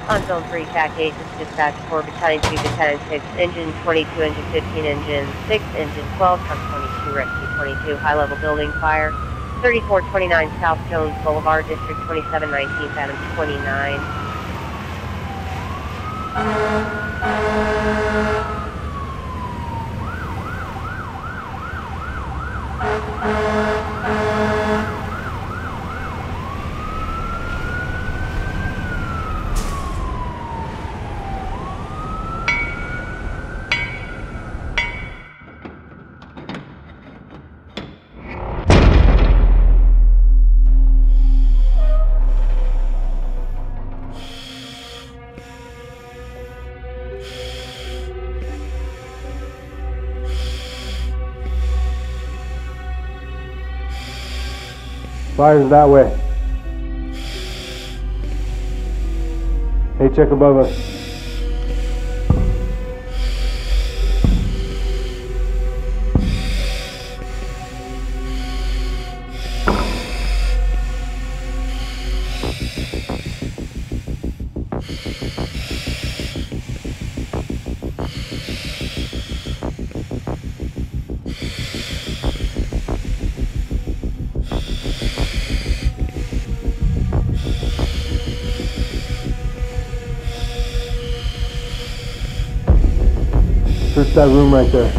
On Zone 3, TAC 8, this is dispatch for Battalion 2, Battalion 6, Engine 22, Engine 15, Engine 6, Engine 12, Truck 22, Rescue 22, high-level building fire, 3429 South Jones Boulevard, District 2719, Phantom 29. Fire's that way. Hey, check above us. Search that room right there.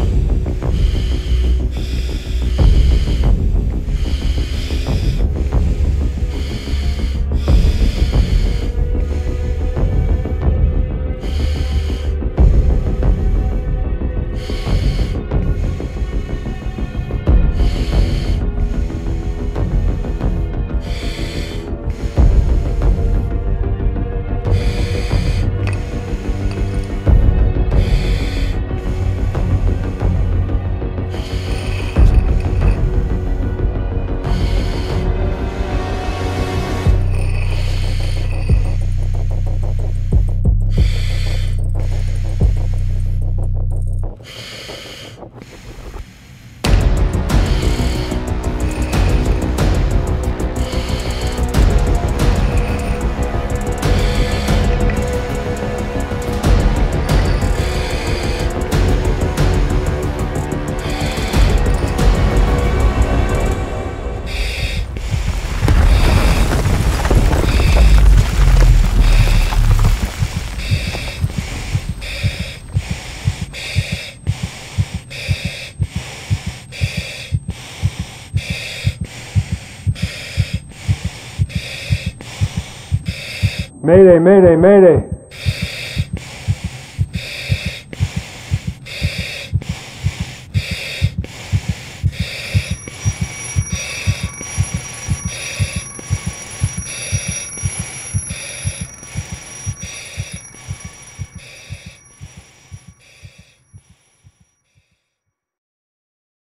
Mayday, mayday, mayday.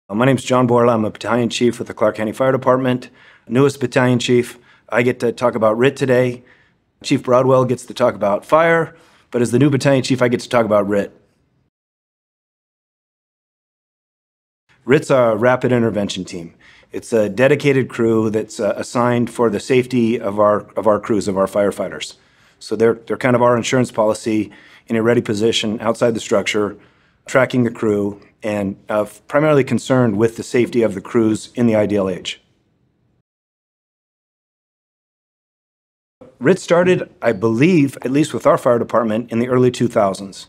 My name's John Borla. I'm a battalion chief with the Clark County Fire Department, newest battalion chief. I get to talk about RIT today. Chief Broadwell gets to talk about fire, but as the new battalion chief, I get to talk about RIT. RIT's a rapid intervention team. It's a dedicated crew that's assigned for the safety of our crews, of our firefighters. So they're kind of our insurance policy in a ready position outside the structure, tracking the crew, and primarily concerned with the safety of the crews in the IDLH. RIT started, I believe, at least with our fire department, in the early 2000s.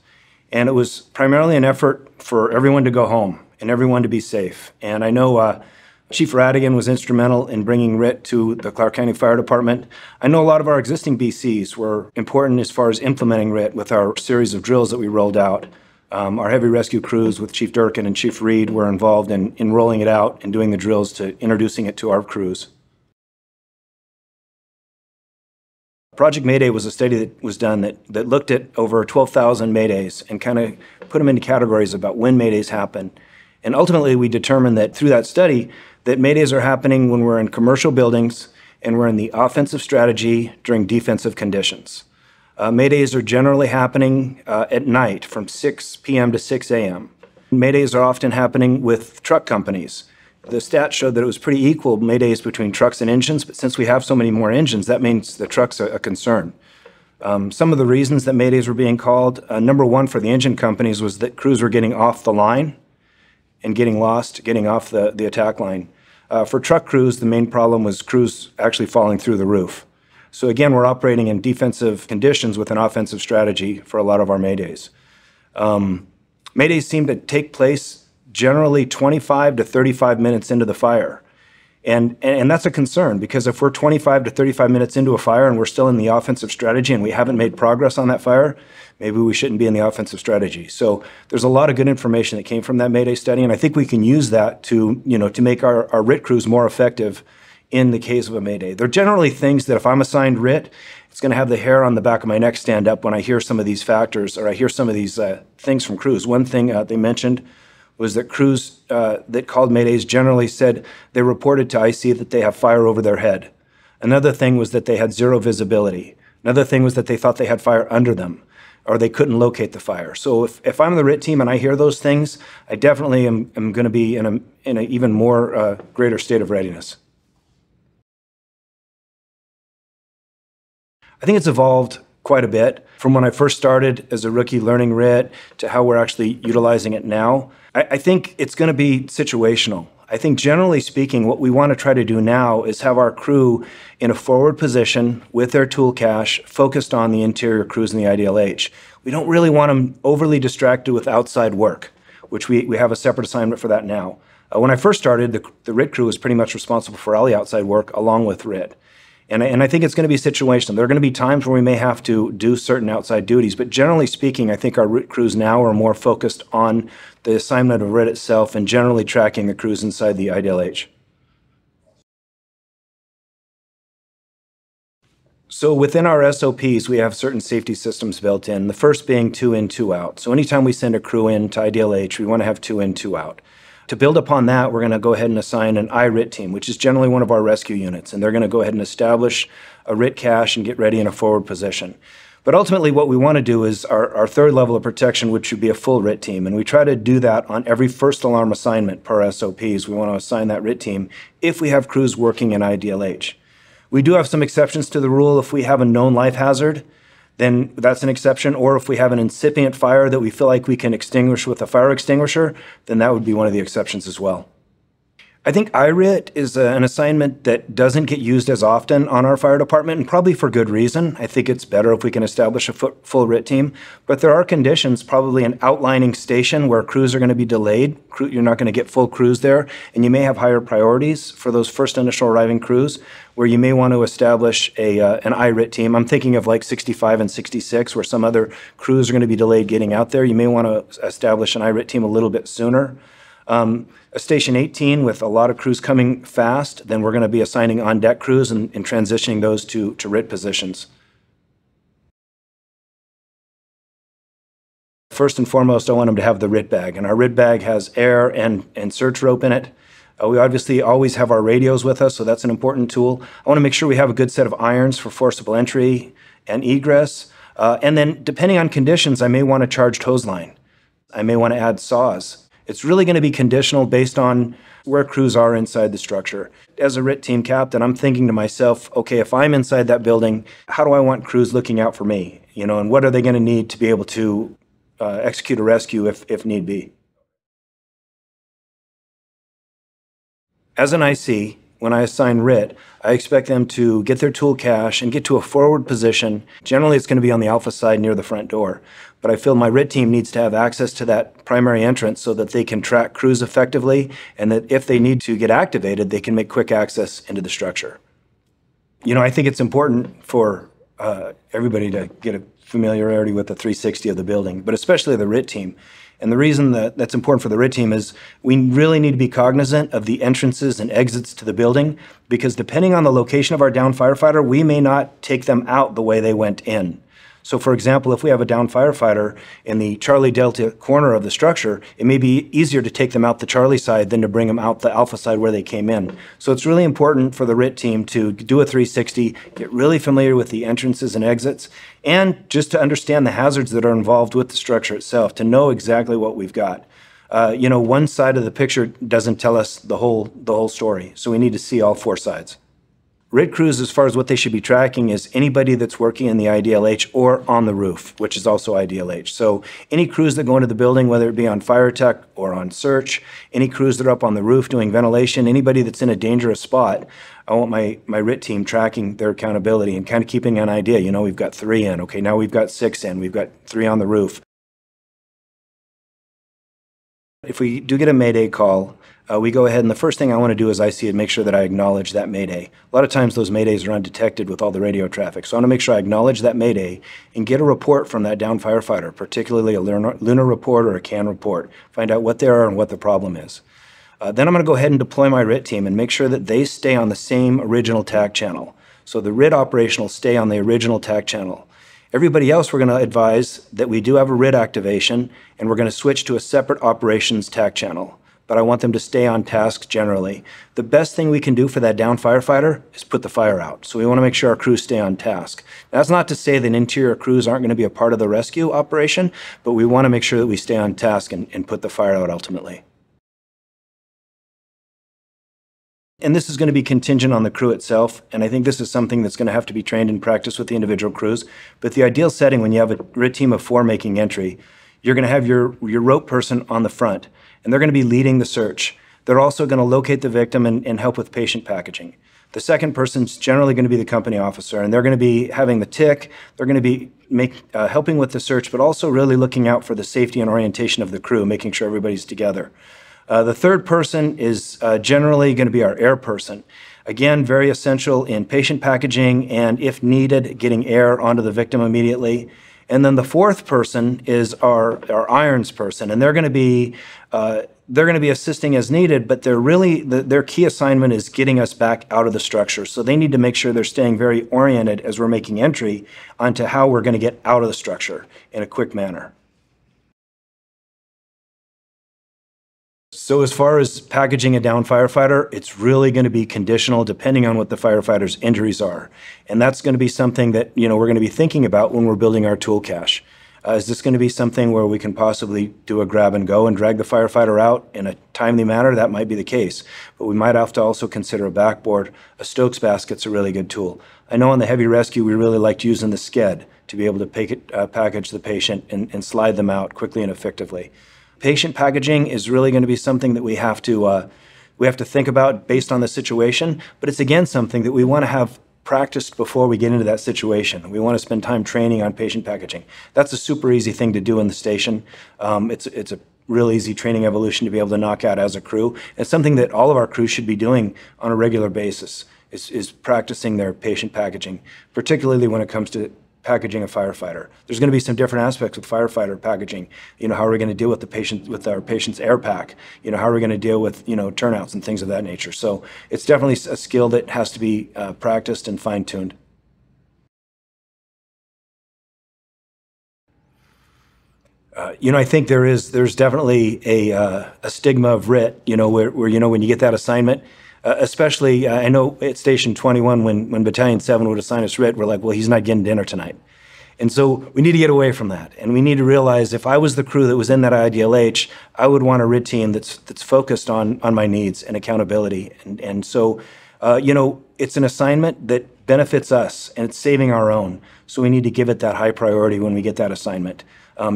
And it was primarily an effort for everyone to go home and everyone to be safe. And I know Chief Radigan was instrumental in bringing RIT to the Clark County Fire Department. I know a lot of our existing BCs were important as far as implementing RIT with our series of drills that we rolled out. Our heavy rescue crews with Chief Durkin and Chief Reed were involved in rolling it out and doing the drills to introducing it to our crews. Project Mayday was a study that was done that looked at over 12,000 Maydays and kind of put them into categories about when Maydays happen. And ultimately, we determined that through that study, that Maydays are happening when we're in commercial buildings and we're in the offensive strategy during defensive conditions. Maydays are generally happening at night from 6 p.m. to 6 a.m. Maydays are often happening with truck companies. The stats showed that it was pretty equal Maydays between trucks and engines, but since we have so many more engines, that means the trucks are a concern. Some of the reasons that maydays were being called, number one for the engine companies was that crews were getting off the line and getting lost, getting off the attack line. For truck crews, the main problem was crews actually falling through the roof. So again, we're operating in defensive conditions with an offensive strategy for a lot of our maydays. Maydays seem to take place generally 25 to 35 minutes into the fire. And that's a concern, because if we're 25 to 35 minutes into a fire and we're still in the offensive strategy and we haven't made progress on that fire, maybe we shouldn't be in the offensive strategy. So there's a lot of good information that came from that Mayday study, and I think we can use that to make our RIT crews more effective in the case of a Mayday. They're generally things that if I'm assigned RIT, it's going to have the hair on the back of my neck stand up when I hear some of these factors, or I hear some of these things from crews. One thing they mentioned was that crews that called Maydays generally said they reported to IC that they have fire over their head. Another thing was that they had zero visibility. Another thing was that they thought they had fire under them, or they couldn't locate the fire. So if I'm the RIT team and I hear those things, I definitely am going to be in an even more greater state of readiness. I think it's evolved quite a bit from when I first started as a rookie learning RIT to how we're actually utilizing it now. I think it's going to be situational. I think generally speaking, what we want to try to do now is have our crew in a forward position with their tool cache focused on the interior crews in the IDLH. We don't really want them overly distracted with outside work, which we have a separate assignment for that now. When I first started, the RIT crew was pretty much responsible for all the outside work along with RIT. And I think it's going to be situational. There are going to be times where we may have to do certain outside duties, but generally speaking, I think our RIT crews now are more focused on the assignment of RIT itself and generally tracking the crews inside the IDLH. So within our SOPs, we have certain safety systems built in, the first being 2 in, 2 out. So anytime we send a crew in to IDLH, we want to have 2 in, 2 out. To build upon that, we're going to go ahead and assign an RIT team, which is generally one of our rescue units, and they're going to go ahead and establish a RIT cache and get ready in a forward position. But ultimately, what we want to do is our third level of protection, which would be a full RIT team, and we try to do that on every first alarm assignment per SOPs. We want to assign that RIT team if we have crews working in IDLH. We do have some exceptions to the rule. If we have a known life hazard, then that's an exception. Or if we have an incipient fire that we feel like we can extinguish with a fire extinguisher, then that would be one of the exceptions as well. I think IRIT is an assignment that doesn't get used as often on our fire department, and probably for good reason. I think it's better if we can establish a full RIT team. But there are conditions, probably an outlining station where crews are going to be delayed. You're not going to get full crews there, and you may have higher priorities for those first initial arriving crews, where you may want to establish an IRIT team. I'm thinking of like 65 and 66, where some other crews are going to be delayed getting out there. You may want to establish an IRIT team a little bit sooner. A station 18 with a lot of crews coming fast, then we're going to be assigning on-deck crews and transitioning those to RIT positions. First and foremost, I want them to have the RIT bag, and our RIT bag has air and search rope in it. We obviously always have our radios with us, so that's an important tool. I want to make sure we have a good set of irons for forcible entry and egress. And then, depending on conditions, I may want a charged hose line. I may want to add saws. It's really going to be conditional based on where crews are inside the structure. As a RIT team captain, I'm thinking to myself, okay, if I'm inside that building, how do I want crews looking out for me? And what are they going to need to be able to execute a rescue if need be? As an IC, when I assign RIT, I expect them to get their tool cache and get to a forward position. Generally, it's going to be on the alpha side near the front door. But I feel my RIT team needs to have access to that primary entrance so that they can track crews effectively, and that if they need to get activated, they can make quick access into the structure. I think it's important for everybody to get a familiarity with the 360 of the building, but especially the RIT team. And the reason that's important for the RIT team is we really need to be cognizant of the entrances and exits to the building, because depending on the location of our downed firefighter, we may not take them out the way they went in. So for example, if we have a downed firefighter in the Charlie Delta corner of the structure, it may be easier to take them out the Charlie side than to bring them out the Alpha side where they came in. So it's really important for the RIT team to do a 360, get really familiar with the entrances and exits, and just to understand the hazards that are involved with the structure itself, to know exactly what we've got. One side of the picture doesn't tell us the whole story, so we need to see all four sides. RIT crews, as far as what they should be tracking, is anybody that's working in the IDLH or on the roof, which is also IDLH. So any crews that go into the building, whether it be on fire tech or on search, any crews that are up on the roof doing ventilation, anybody that's in a dangerous spot, I want my RIT team tracking their accountability and kind of keeping an idea. You know, we've got 3 in. Okay, now we've got 6 in. We've got 3 on the roof. If we do get a Mayday call, we go ahead and the first thing I want to do as I see it, make sure that I acknowledge that Mayday. A lot of times those Maydays are undetected with all the radio traffic. So I want to make sure I acknowledge that Mayday and get a report from that downed firefighter, particularly a lunar report or a CAN report. Find out what they are and what the problem is. Then I'm going to go ahead and deploy my RIT team and make sure that they stay on the same original TAC channel. So the RIT operation will stay on the original TAC channel. Everybody else, we're going to advise that we do have a RIT activation and we're going to switch to a separate operations TAC channel. But I want them to stay on task generally. The best thing we can do for that down firefighter is put the fire out. So we want to make sure our crews stay on task. That's not to say that interior crews aren't going to be a part of the rescue operation, but we want to make sure that we stay on task and put the fire out ultimately. And this is going to be contingent on the crew itself, and I think this is something that's going to have to be trained and practiced with the individual crews. But the ideal setting, when you have a RIT team of 4 making entry, you're going to have your rope person on the front, and they're going to be leading the search. They're also going to locate the victim and help with patient packaging. The second person's generally going to be the company officer, and they're going to be having the tick. They're going to be helping with the search, but also really looking out for the safety and orientation of the crew, making sure everybody's together. The third person is generally going to be our air person. Again, very essential in patient packaging and, if needed, getting air onto the victim immediately. And then the fourth person is our irons person, and they're going to be assisting as needed, but their key assignment is getting us back out of the structure. So they need to make sure they're staying very oriented as we're making entry onto how we're going to get out of the structure in a quick manner. So as far as packaging a down firefighter, it's really going to be conditional depending on what the firefighter's injuries are. And that's going to be something that, we're going to be thinking about when we're building our tool cache. Is this going to be something where we can possibly do a grab and go and drag the firefighter out in a timely manner? That might be the case. But we might have to also consider a backboard. A Stokes basket's a really good tool. I know on the heavy rescue, we really liked using the sked to be able to package the patient and slide them out quickly and effectively. Patient packaging is really going to be something that we have to think about based on the situation, but it's again something that we want to have practiced before we get into that situation. We want to spend time training on patient packaging. That's a super easy thing to do in the station. It's a real easy training evolution to be able to knock out as a crew. It's something that all of our crews should be doing on a regular basis, is practicing their patient packaging, particularly when it comes to packaging a firefighter. There's going to be some different aspects with firefighter packaging. How are we going to deal with our patient's air pack? How are we going to deal with, turnouts and things of that nature? So it's definitely a skill that has to be practiced and fine-tuned. I think there's definitely a stigma of RIT, where when you get that assignment, especially, I know at Station 21, when Battalion 7 would assign us RIT, we're like, well, he's not getting dinner tonight. And so we need to get away from that. And we need to realize if I was the crew that was in that IDLH, I would want a RIT team that's focused on my needs and accountability. And so, it's an assignment that benefits us, and it's saving our own. So we need to give it that high priority when we get that assignment.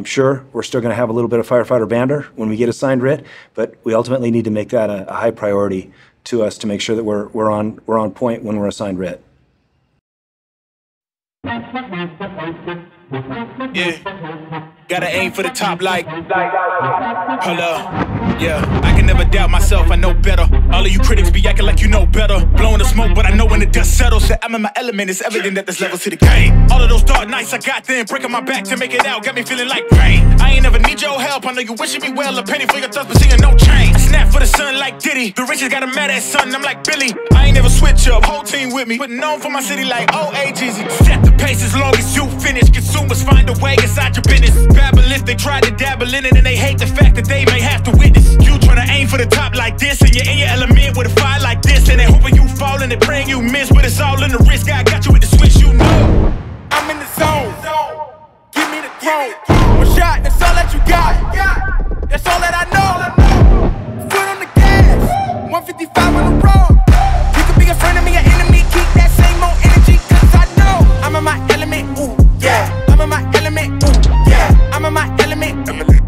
Sure, we're still going to have a little bit of firefighter banter when we get assigned RIT, but we ultimately need to make that a high priority to us to make sure that we're on point when we're assigned RIT. Yeah, gotta aim for the top like, hold up. Yeah, I can never doubt myself, I know better. All of you critics be acting like you know better. Blowing the smoke, but I know when the dust settles that I'm in my element, it's evident that there's levels to the game. All of those dark nights I got then, breaking my back to make it out, got me feeling like pain. I ain't never need your help, I know you wishing me well. A penny for your thoughts, but seeing no change. I snap for the sun like Diddy, the riches got a mad ass son, I'm like Billy. I ain't never switch up, whole team with me, putting on for my city like OAGZ. Set the pace as long as you finish, consumers find a way inside your business. Babble if they try to dabble in it, and they hate the fact that they may have to witness. You tryna aim for the top like this, and you're in your element with a fire like this, and they hoping you fall and they praying you miss, but it's all in the risk. I got you with the switch, I'm in the zone. Give me the throne. One shot, that's all that you got. That's all that I know. Foot on the gas, 155 on the road. You could be a friend of me, an enemy, keep that Emily.